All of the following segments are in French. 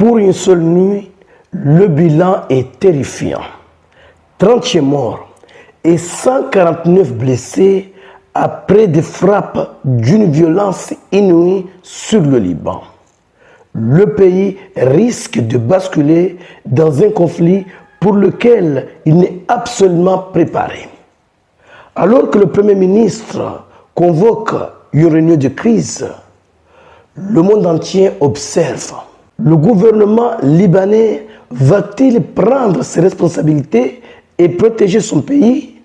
Pour une seule nuit, le bilan est terrifiant. 30 morts et 149 blessés après des frappes d'une violence inouïe sur le Liban. Le pays risque de basculer dans un conflit pour lequel il n'est absolument préparé. Alors que le Premier ministre convoque une réunion de crise, le monde entier observe. Le gouvernement libanais va-t-il prendre ses responsabilités et protéger son pays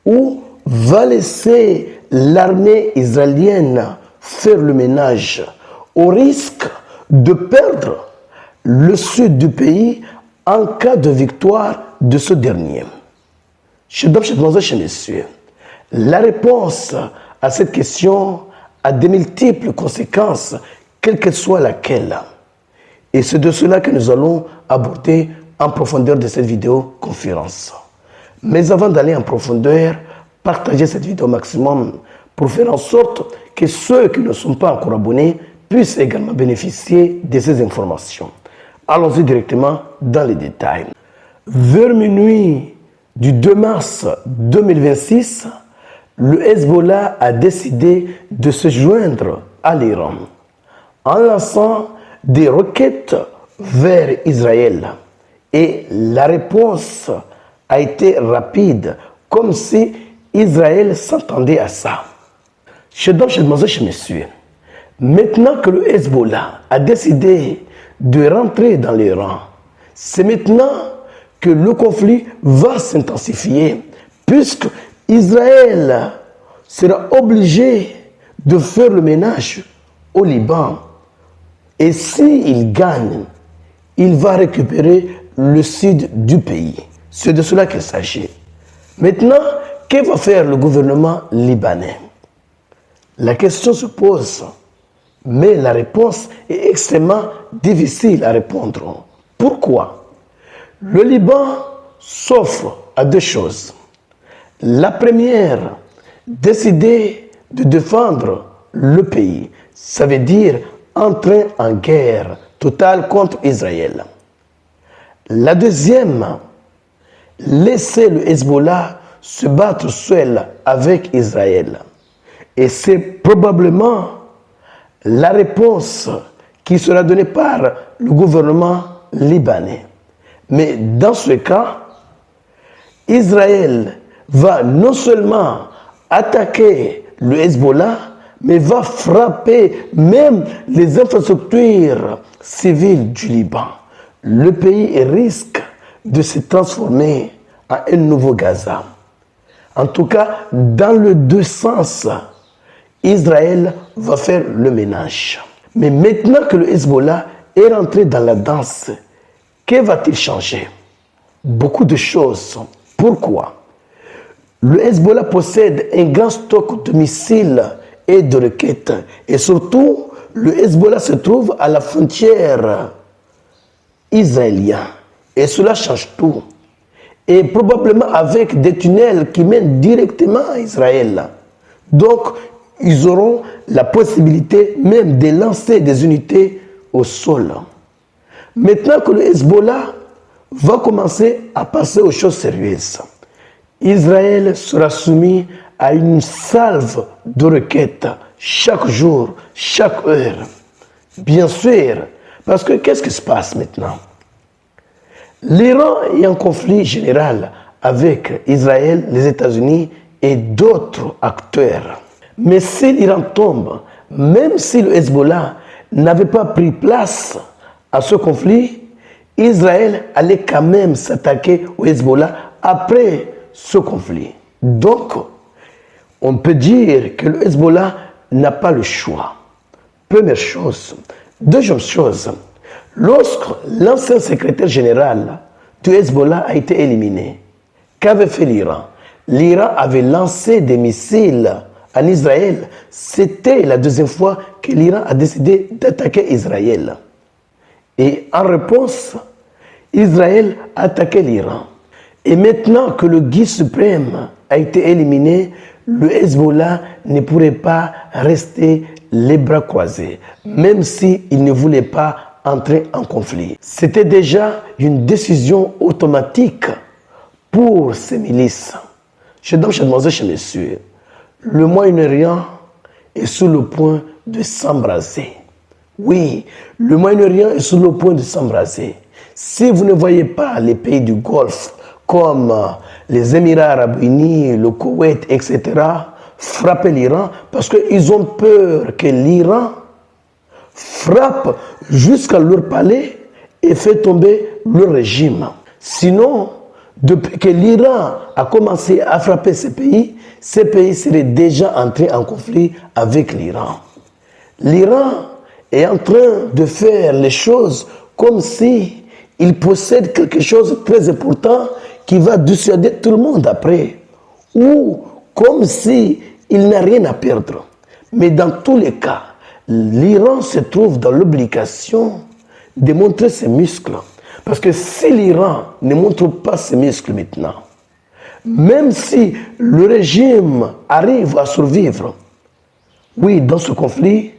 ou va laisser l'armée israélienne faire le ménage au risque de perdre le sud du pays en cas de victoire de ce dernier? Messieurs, la réponse à cette question a de multiples conséquences, quelle que soit laquelle. Et c'est de cela que nous allons aborder en profondeur de cette vidéoconférence. Mais avant d'aller en profondeur, partagez cette vidéo au maximum pour faire en sorte que ceux qui ne sont pas encore abonnés puissent également bénéficier de ces informations. Allons-y directement dans les détails. Vers minuit du 2 mars 2026, le Hezbollah a décidé de se joindre à l'Iran en lançant des roquettes vers Israël. Et la réponse a été rapide, comme si Israël s'attendait à ça. Messieurs, maintenant que le Hezbollah a décidé de rentrer dans l'Iran, c'est maintenant que le conflit va s'intensifier, puisque Israël sera obligé de faire le ménage au Liban. Et s'il gagne, il va récupérer le sud du pays. C'est de cela qu'il s'agit. Maintenant, que va faire le gouvernement libanais? La question se pose, mais la réponse est extrêmement difficile à répondre. Pourquoi? Le Liban s'offre à deux choses. La première, décider de défendre le pays. Ça veut dire entrer en guerre totale contre Israël. La deuxième, laisser le Hezbollah se battre seul avec Israël. Et c'est probablement la réponse qui sera donnée par le gouvernement libanais. Mais dans ce cas, Israël va non seulement attaquer le Hezbollah, mais va frapper même les infrastructures civiles du Liban. Le pays risque de se transformer en un nouveau Gaza. En tout cas, dans les deux sens, Israël va faire le ménage. Mais maintenant que le Hezbollah est rentré dans la danse, que va-t-il changer? Beaucoup de choses. Pourquoi? Le Hezbollah possède un grand stock de missiles et de roquettes. Et surtout, le Hezbollah se trouve à la frontière israélienne. Et cela change tout. Et probablement avec des tunnels qui mènent directement à Israël. Donc, ils auront la possibilité même de lancer des unités au sol. Maintenant que le Hezbollah va commencer à passer aux choses sérieuses, Israël sera soumis à une salve de requêtes chaque jour, chaque heure. Bien sûr, parce que qu'est-ce qui se passe maintenant? L'Iran est en conflit général avec Israël, les États-Unis et d'autres acteurs. Mais si l'Iran tombe, même si le Hezbollah n'avait pas pris place à ce conflit, Israël allait quand même s'attaquer au Hezbollah après ce conflit. Donc, on peut dire que le Hezbollah n'a pas le choix. Première chose. Deuxième chose, lorsque l'ancien secrétaire général du Hezbollah a été éliminé, qu'avait fait l'Iran? L'Iran avait lancé des missiles en Israël. C'était la deuxième fois que l'Iran a décidé d'attaquer Israël. Et en réponse, Israël a attaqué l'Iran. Et maintenant que le guide suprême a été éliminé, le Hezbollah ne pourrait pas rester les bras croisés, même s'il ne voulait pas entrer en conflit. C'était déjà une décision automatique pour ces milices. Mesdames, chez messieurs, le Moyen-Orient est sur le point de s'embraser. Oui, le Moyen-Orient est sur le point de s'embraser. Si vous ne voyez pas les pays du Golfe comme les Émirats arabes unis, le Koweït, etc., frappez l'Iran parce qu'ils ont peur que l'Iran frappe jusqu'à leur palais et fait tomber leur régime. Sinon, depuis que l'Iran a commencé à frapper ces pays seraient déjà entrés en conflit avec l'Iran. L'Iran est en train de faire les choses comme si il possède quelque chose de très important qui va dissuader tout le monde après. Ou comme si il n'a rien à perdre. Mais dans tous les cas, l'Iran se trouve dans l'obligation de montrer ses muscles. Parce que si l'Iran ne montre pas ses muscles maintenant, même si le régime arrive à survivre, oui, dans ce conflit,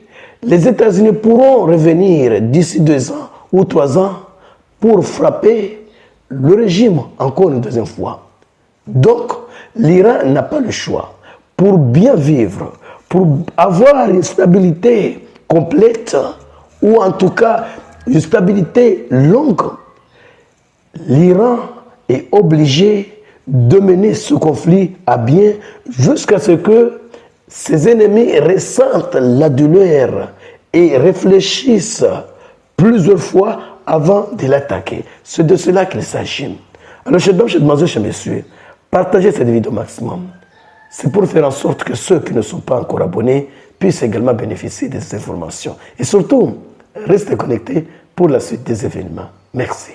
les États-Unis pourront revenir d'ici 2 ans ou 3 ans pour frapper le régime encore une deuxième fois. Donc, l'Iran n'a pas le choix. Pour bien vivre, pour avoir une stabilité complète, ou en tout cas une stabilité longue, l'Iran est obligé de mener ce conflit à bien jusqu'à ce que ses ennemis ressentent la douleur et réfléchissent plusieurs fois avant de l'attaquer. C'est de cela qu'il s'agit. Alors, chers dames, chers messieurs, partagez cette vidéo au maximum. C'est pour faire en sorte que ceux qui ne sont pas encore abonnés puissent également bénéficier de ces informations. Et surtout, restez connectés pour la suite des événements. Merci.